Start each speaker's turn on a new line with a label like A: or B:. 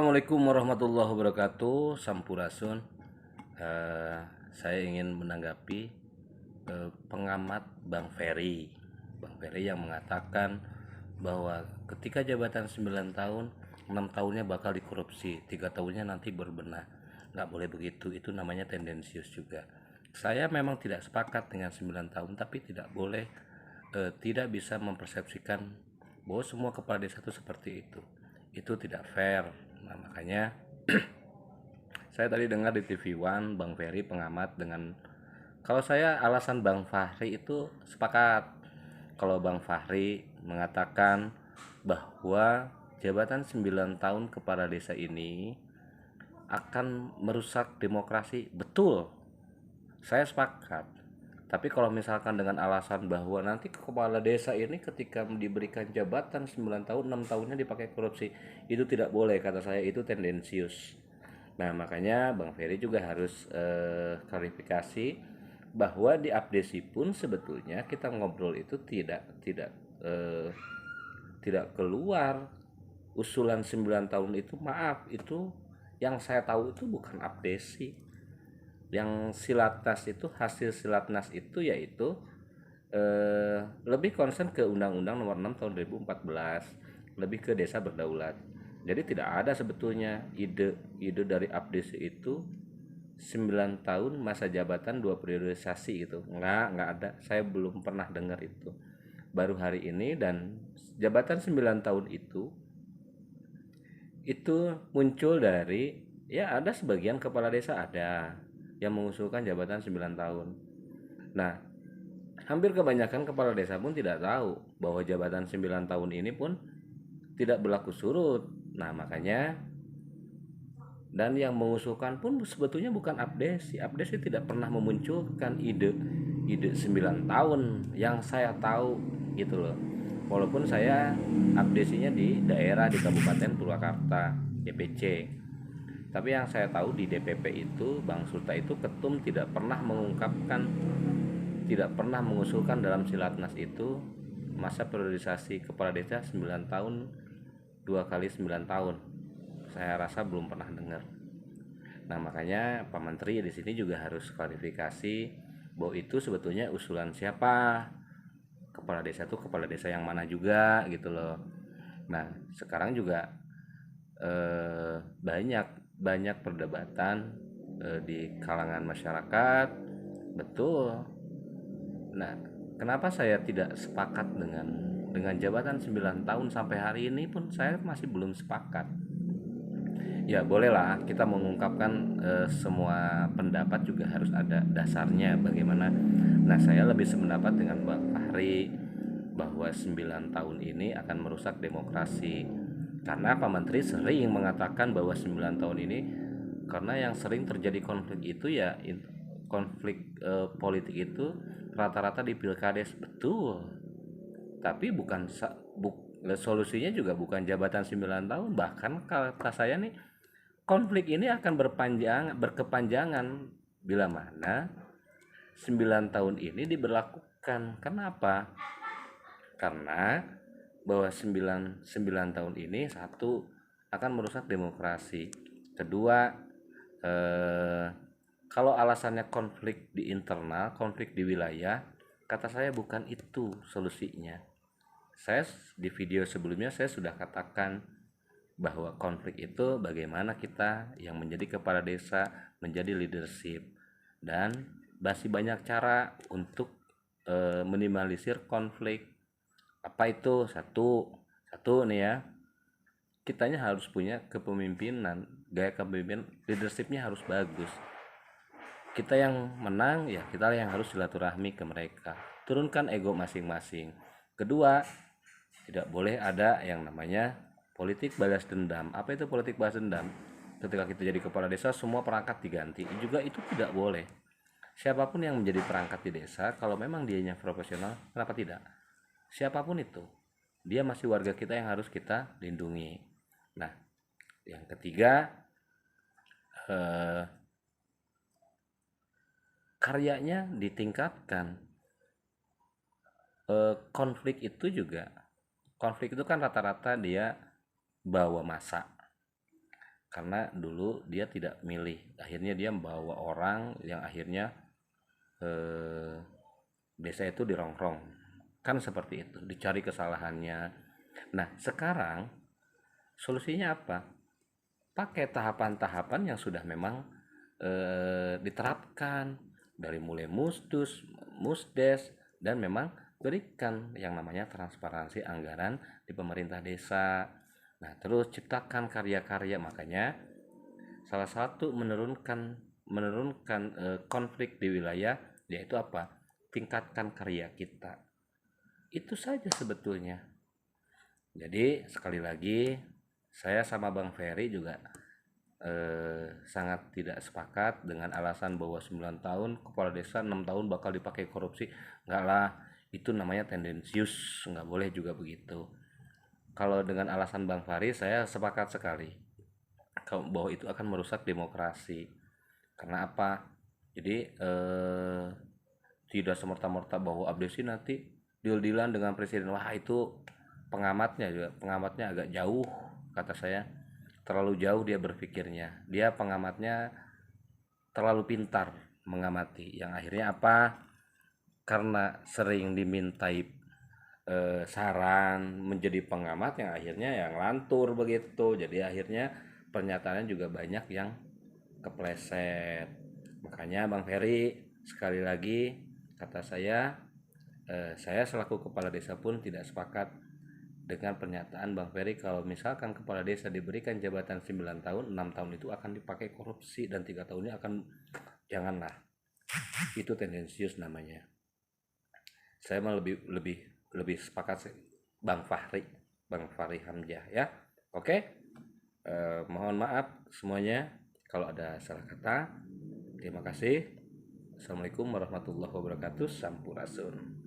A: Assalamualaikum warahmatullahi wabarakatuh. Sampurasun. Eh, saya ingin menanggapi pengamat Bang Ferry. Bang Ferry yang mengatakan bahwa ketika jabatan 9 tahun, 6 tahunnya bakal dikorupsi, 3 tahunnya nanti berbenah. Nggak boleh begitu, itu namanya tendensius juga. Saya memang tidak sepakat dengan 9 tahun, tapi tidak boleh tidak bisa mempersepsikan bahwa semua kepala desa itu seperti itu tidak fair. Nah makanya saya tadi dengar di TV One Bang Ferry pengamat dengan, kalau saya alasan Bang Fahri itu sepakat. Kalau Bang Fahri mengatakan bahwa jabatan 9 tahun kepala desa ini akan merusak demokrasi, betul, saya sepakat. Tapi kalau misalkan dengan alasan bahwa nanti kepala desa ini ketika diberikan jabatan 9 tahun, 6 tahunnya dipakai korupsi, itu tidak boleh, kata saya itu tendensius. Nah, makanya Bang Ferry juga harus klarifikasi bahwa di Abdesi pun sebetulnya kita ngobrol itu eh, tidak keluar usulan 9 tahun itu. Maaf, itu yang saya tahu itu bukan Abdesi. Yang silatnas itu, hasil silatnas itu yaitu lebih concern ke Undang-Undang Nomor 6 Tahun 2014, lebih ke desa berdaulat. Jadi tidak ada sebetulnya ide dari Abdesi itu 9 tahun masa jabatan 2 priorisasi gitu. Nggak ada. Saya belum pernah dengar itu. Baru hari ini. Dan jabatan 9 tahun itu muncul dari, ya ada sebagian kepala desa ada yang mengusulkan jabatan 9 tahun. Nah, hampir kebanyakan kepala desa pun tidak tahu bahwa jabatan 9 tahun ini pun tidak berlaku surut. Nah, makanya, dan yang mengusulkan pun sebetulnya bukan Abdesi. Abdesi tidak pernah memunculkan ide 9 tahun yang saya tahu gitu loh. Walaupun saya Abdesinya di daerah di Kabupaten Purwakarta, DPC. Tapi yang saya tahu di DPP itu Bang Sulta itu ketum tidak pernah mengungkapkan, tidak pernah mengusulkan dalam silatnas itu masa priorisasi kepala desa 9 tahun, 2 kali 9 tahun. Saya rasa belum pernah dengar. Nah, makanya Pak Menteri di sini juga harus klarifikasi bahwa itu sebetulnya usulan siapa, kepala desa itu kepala desa yang mana juga gitu loh. Nah, sekarang juga banyak banyak perdebatan di kalangan masyarakat, betul. Nah, kenapa saya tidak sepakat dengan jabatan 9 tahun? Sampai hari ini pun saya masih belum sepakat. Ya bolehlah kita mengungkapkan semua pendapat, juga harus ada dasarnya bagaimana. Nah, saya lebih sependapat dengan Bang Fahri bahwa 9 tahun ini akan merusak demokrasi. Karena Pak Menteri sering mengatakan bahwa 9 tahun ini, karena yang sering terjadi konflik itu ya konflik politik itu rata-rata di pilkades, betul. Tapi bukan solusinya juga bukan jabatan 9 tahun. Bahkan kata saya nih, konflik ini akan berkepanjangan bila mana 9 tahun ini diberlakukan. Kenapa? Karena bahwa 9 tahun ini, satu, akan merusak demokrasi. Kedua, eh, kalau alasannya konflik di internal, konflik di wilayah, kata saya bukan itu solusinya. Saya di video sebelumnya saya sudah katakan bahwa konflik itu bagaimana kita yang menjadi kepala desa menjadi leadership, dan masih banyak cara untuk minimalisir konflik. Apa itu? Satu nih ya, kitanya harus punya kepemimpinan, gaya kepemimpinan, leadershipnya harus bagus. Kita yang menang ya, kita yang harus silaturahmi ke mereka, turunkan ego masing-masing. Kedua, tidak boleh ada yang namanya politik balas dendam. Apa itu politik balas dendam? Ketika kita jadi kepala desa semua perangkat diganti, juga itu tidak boleh. Siapapun yang menjadi perangkat di desa, kalau memang dianya profesional, kenapa tidak? Siapapun itu, dia masih warga kita yang harus kita lindungi. Nah, yang ketiga, eh, karyanya ditingkatkan. Konflik itu juga, konflik itu kan rata-rata dia bawa masa. karena dulu dia tidak milih, akhirnya dia membawa orang yang akhirnya desa itu dirongrong, kan seperti itu, dicari kesalahannya. Nah sekarang solusinya apa? Pakai tahapan-tahapan yang sudah memang diterapkan dari mulai musdus, musdes, dan memang berikan yang namanya transparansi anggaran di pemerintah desa. Nah terus ciptakan karya-karya, makanya salah satu menurunkan konflik di wilayah yaitu apa? Tingkatkan karya kita. Itu saja sebetulnya. Jadi sekali lagi saya sama Bang Ferry juga sangat tidak sepakat dengan alasan bahwa 9 tahun kepala desa, 6 tahun bakal dipakai korupsi. Enggak lah, itu namanya tendensius, nggak boleh juga begitu. Kalau dengan alasan Bang Fahri saya sepakat sekali bahwa itu akan merusak demokrasi. Karena apa? Jadi tidak semerta-merta bahwa abdesi nanti deal-dealan dengan presiden. Wah itu pengamatnya agak jauh, kata saya. Terlalu jauh dia berpikirnya, dia pengamatnya terlalu pintar mengamati, yang akhirnya apa, karena sering dimintai saran menjadi pengamat, yang akhirnya yang lantur begitu, jadi akhirnya pernyataannya juga banyak yang kepleset. Makanya Bang Ferry, sekali lagi kata saya selaku kepala desa pun tidak sepakat dengan pernyataan Bang Ferry kalau misalkan kepala desa diberikan jabatan 9 tahun, 6 tahun itu akan dipakai korupsi dan 3 tahunnya akan, janganlah. Itu tendensius namanya. Saya mah lebih lebih lebih sepakat Bang Fahri Hamzah ya. Oke. Mohon maaf semuanya kalau ada salah kata. Terima kasih. Assalamualaikum warahmatullahi wabarakatuh. Sampurasun.